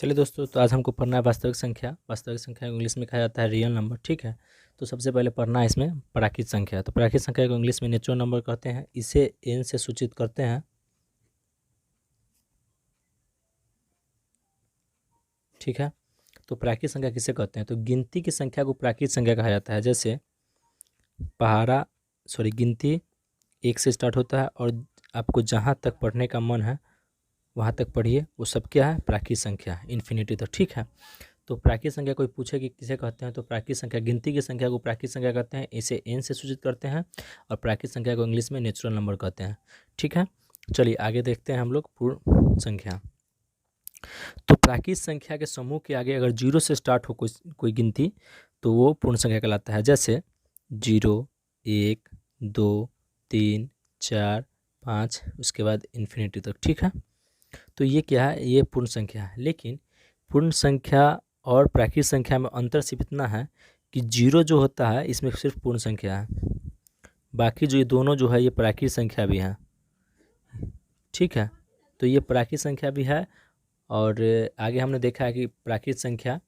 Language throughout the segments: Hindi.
चलिए दोस्तों, तो आज हमको पढ़ना है वास्तविक संख्या। वास्तविक संख्या को इंग्लिश में कहा जाता है रियल नंबर। ठीक है, तो सबसे पहले पढ़ना है इसमें प्राकृत संख्या। तो प्राकृत संख्या को इंग्लिश में नेचुरल नंबर कहते हैं। इसे एन से सूचित करते हैं। ठीक है, तो प्राकृत संख्या किसे कहते हैं? तो गिनती की संख्या को प्राकृत संख्या कहा जाता है। जैसे गिनती 1 से स्टार्ट होता है और आपको जहाँ तक पढ़ने का मन है वहाँ तक पढ़िए, वो सब क्या है? प्राकृत संख्या है, इन्फिनिटी तक। ठीक है, तो प्राकृत संख्या कोई पूछे कि किसे कहते हैं, तो प्राकृत संख्या गिनती की संख्या को प्राकृत संख्या कहते हैं। इसे एन से सूचित करते हैं और प्राकृत संख्या को इंग्लिश में नेचुरल नंबर कहते हैं। ठीक है, चलिए आगे देखते हैं हम लोग पूर्ण संख्या। तो प्राकृत संख्या के समूह के आगे अगर 0 से स्टार्ट हो कोई गिनती, तो वो पूर्ण संख्या कहलाता है। जैसे 0, 1, 2, 3, 4, 5, उसके बाद इन्फिनिटी तक। ठीक है, तो ये क्या है? ये पूर्ण संख्या है। लेकिन पूर्ण संख्या और प्राकृत संख्या में अंतर सिर्फ इतना है कि 0 जो होता है इसमें सिर्फ पूर्ण संख्या है, बाकी जो ये दोनों जो है ये प्राकृत संख्या भी है। ठीक है, तो ये प्राकृत संख्या भी है। और आगे हमने देखा है कि प्राकृत संख्या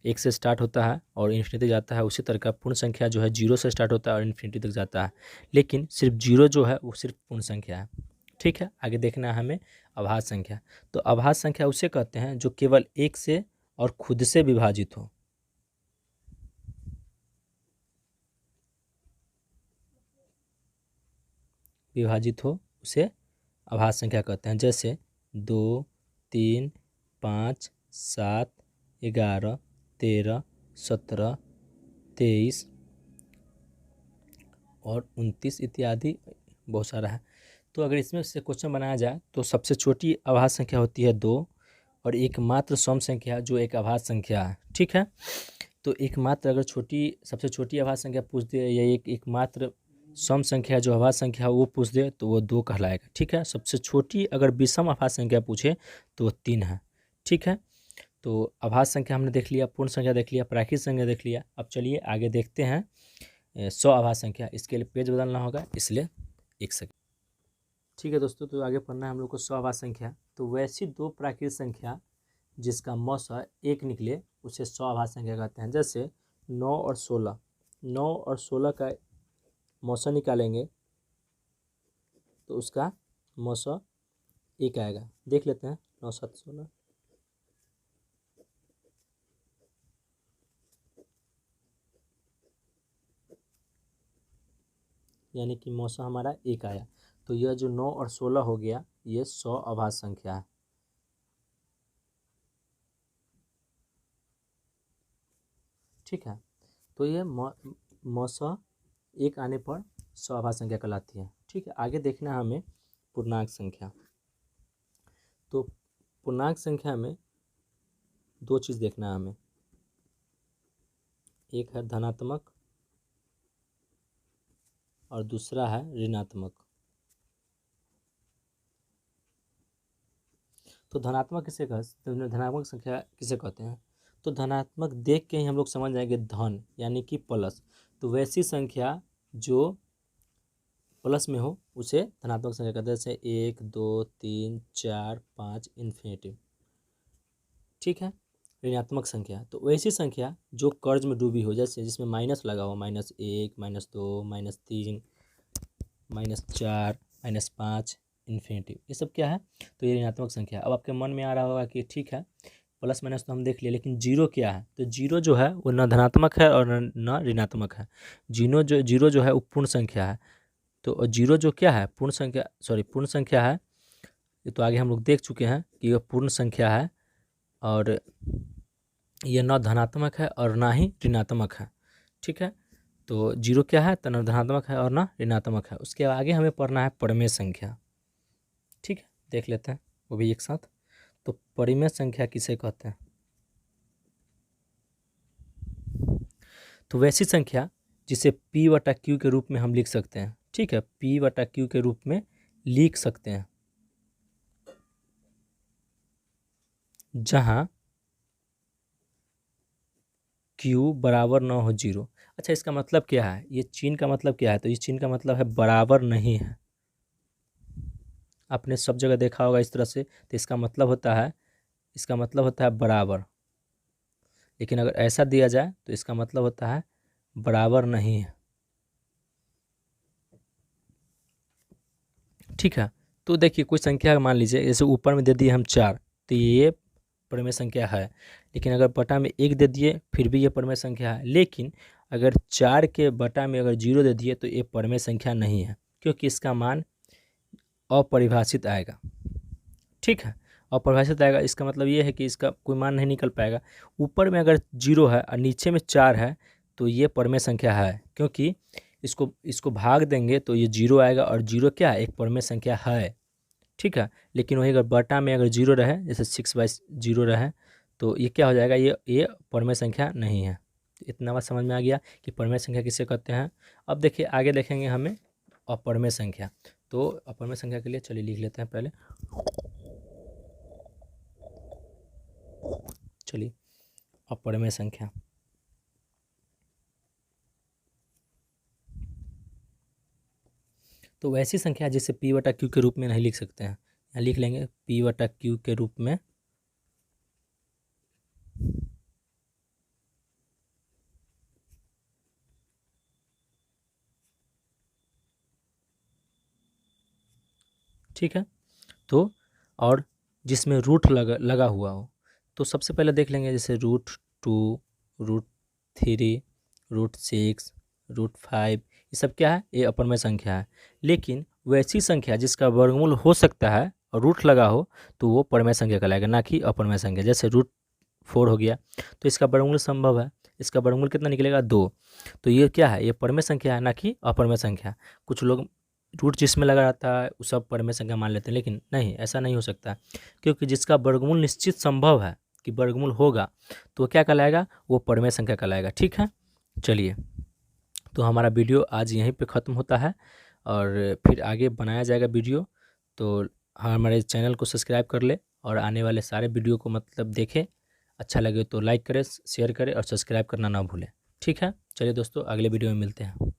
1 से स्टार्ट होता है और इन्फिनिटी जाता है। उसी तरह का पूर्ण संख्या जो है 0 से स्टार्ट होता है और इन्फिनिटी तक जाता है। लेकिन सिर्फ 0 जो है वो सिर्फ पूर्ण संख्या है। ठीक है, आगे देखना है हमें अभाज्य संख्या। तो अभाज्य संख्या उसे कहते हैं जो केवल 1 से और खुद से विभाजित हो। उसे अभाज्य संख्या कहते हैं। जैसे 2, 3, 5, 7, 11, 13, 17, 23 और 29 इत्यादि बहुत सारा है। तो अगर इसमें से क्वेश्चन बनाया जाए तो सबसे छोटी अभाज्य संख्या होती है 2 और एकमात्र सम संख्या जो एक अभाज्य संख्या है। ठीक है, तो एकमात्र अगर सबसे छोटी अभाज्य संख्या पूछ दे या एकमात्र सम संख्या जो अभाज्य संख्या वो पूछ दे तो वो 2 कहलाएगा। ठीक है, सबसे छोटी अगर विषम अभाज्य संख्या पूछे तो वो 3 है। ठीक है, तो अभाज्य संख्या हमने देख लिया, पूर्ण संख्या देख लिया, प्राकृत संख्या देख लिया। अब चलिए आगे देखते हैं 100 अभाज्य संख्या। इसके लिए पेज बदलना होगा, इसलिए 1 सेकंड। ठीक है दोस्तों, तो आगे पढ़ना है हम लोग को 100 अभाज्य संख्या। तो वैसी दो प्राकृत संख्या जिसका मौसा 1 निकले उसे 100 अभाज्य संख्या कहते हैं। जैसे 9 और 16, 9 और 16 का मौसा निकालेंगे तो उसका मौसा 1 आएगा। देख लेते हैं 9, 7, 16। यानी कि मौसा हमारा 1 आया। तो यह जो 9 और 16 हो गया ये 100 अभाज्य संख्या है। ठीक है, तो ये मौसा 1 आने पर 100 अभाज्य संख्या कहलाती है। ठीक है, आगे देखना है हमें पूर्णांक संख्या। तो पूर्णांक संख्या में 2 चीज़ देखना है हमें, एक है धनात्मक और दूसरा है ऋणात्मक। तो धनात्मक धनात्मक संख्या किसे कहते हैं? तो धनात्मक देख के ही हम लोग समझ जाएंगे धन यानी कि प्लस। तो वैसी संख्या जो प्लस में हो उसे धनात्मक संख्या कहते हैं। जैसे 1, 2, 3, 4, 5 इन्फिनिटी। ठीक है, ऋणात्मक संख्या तो वैसी संख्या जो कर्ज में डूबी हो, जैसे जिसमें माइनस लगा हो, -1, -2, -3, -4, -5 इन्फिनिटी, ये सब क्या है? तो ये ऋणात्मक संख्या। अब आपके मन में आ रहा होगा कि ठीक है प्लस माइनस तो हम देख लिए, लेकिन जीरो क्या है? तो जीरो जो है वो न धनात्मक है और न ऋणात्मक है। जीरो जो है वो पूर्ण संख्या है। तो जीरो जो क्या है? पूर्ण संख्या है। ये तो आगे हम लोग देख चुके हैं कि यह पूर्ण संख्या है और ये न धनात्मक है और ना ही ऋणात्मक है। ठीक है, तो जीरो क्या है? तो न धनात्मक है और ना ऋणात्मक है। उसके आगे हमें पढ़ना है परिमेय संख्या। ठीक है, देख लेते हैं वो भी एक साथ। तो परिमेय संख्या किसे कहते हैं? तो वैसी संख्या जिसे P/Q के रूप में हम लिख सकते हैं। ठीक है, P/Q के रूप में लिख सकते हैं, जहां Q बराबर ना हो 0। अच्छा, इसका मतलब क्या है? ये चिन्ह का मतलब क्या है? तो इस चिन्ह का मतलब है बराबर नहीं है। आपने सब जगह देखा होगा इस तरह से। तो इसका मतलब होता है इसका मतलब होता है बराबर, लेकिन अगर ऐसा दिया जाए तो इसका मतलब होता है बराबर नहीं है। ठीक है, तो देखिए कोई संख्या मान लीजिए जैसे ऊपर में दे दिए हम 4, तो ये परमेय संख्या है, लेकिन अगर बटा में 1 दे दिए फिर भी ये परमेय संख्या है। लेकिन अगर 4 के बटा में अगर 0 दे दिए तो ये परमेय संख्या नहीं है, क्योंकि इसका मान अपरिभाषित आएगा। ठीक है, अपरिभाषित आएगा, इसका मतलब ये है कि इसका कोई मान नहीं निकल पाएगा। ऊपर में अगर 0 है और नीचे में 4 है तो ये परमेय संख्या है, क्योंकि इसको भाग देंगे तो ये 0 आएगा, और 0 क्या है, एक परमेय संख्या है। ठीक है, लेकिन वही अगर बटा में अगर 0 रहे, जैसे 6/0 रहे, तो ये क्या हो जाएगा, ये परमेय संख्या नहीं है। इतना बात समझ में आ गया कि परमेय संख्या किसे कहते हैं। अब देखिए आगे देखेंगे हमें अपरमेय संख्या। तो अपरमेय संख्या के लिए चलिए लिख लेते हैं पहले। चलिए अपरमेय संख्या, तो वैसी संख्या जिसे p/q के रूप में नहीं लिख सकते हैं, यहाँ लिख लेंगे p/q के रूप में। ठीक है, तो और जिसमें रूट लगा हुआ हो, तो सबसे पहले देख लेंगे जैसे √2, √3, √6, √5, ये सब क्या है, ये अपरमेय संख्या है। लेकिन वैसी संख्या जिसका वर्गमूल हो सकता है और रूट लगा हो तो वो परमेय संख्या कहलाएगा, ना कि अपरमेय संख्या। जैसे √4 हो गया तो इसका वर्गमूल संभव है, इसका वर्गमूल कितना निकलेगा, 2। तो ये क्या है, ये परमेय संख्या है, ना कि अपरमेय संख्या। कुछ लोग रूट जिसमें लगा रहता है वो सब परमेय संख्या मान लेते हैं, लेकिन नहीं, ऐसा नहीं हो सकता, क्योंकि जिसका वर्गमूल निश्चित संभव है कि वर्गमूल होगा तो क्या कहलाएगा, वो परमेय संख्या कहलाएगा। ठीक है, चलिए तो हमारा वीडियो आज यहीं पे ख़त्म होता है, और फिर आगे बनाया जाएगा वीडियो। तो हमारे चैनल को सब्सक्राइब कर ले और आने वाले सारे वीडियो को मतलब देखें। अच्छा लगे तो लाइक करें, शेयर करें और सब्सक्राइब करना ना भूलें। ठीक है, चलिए दोस्तों अगले वीडियो में मिलते हैं।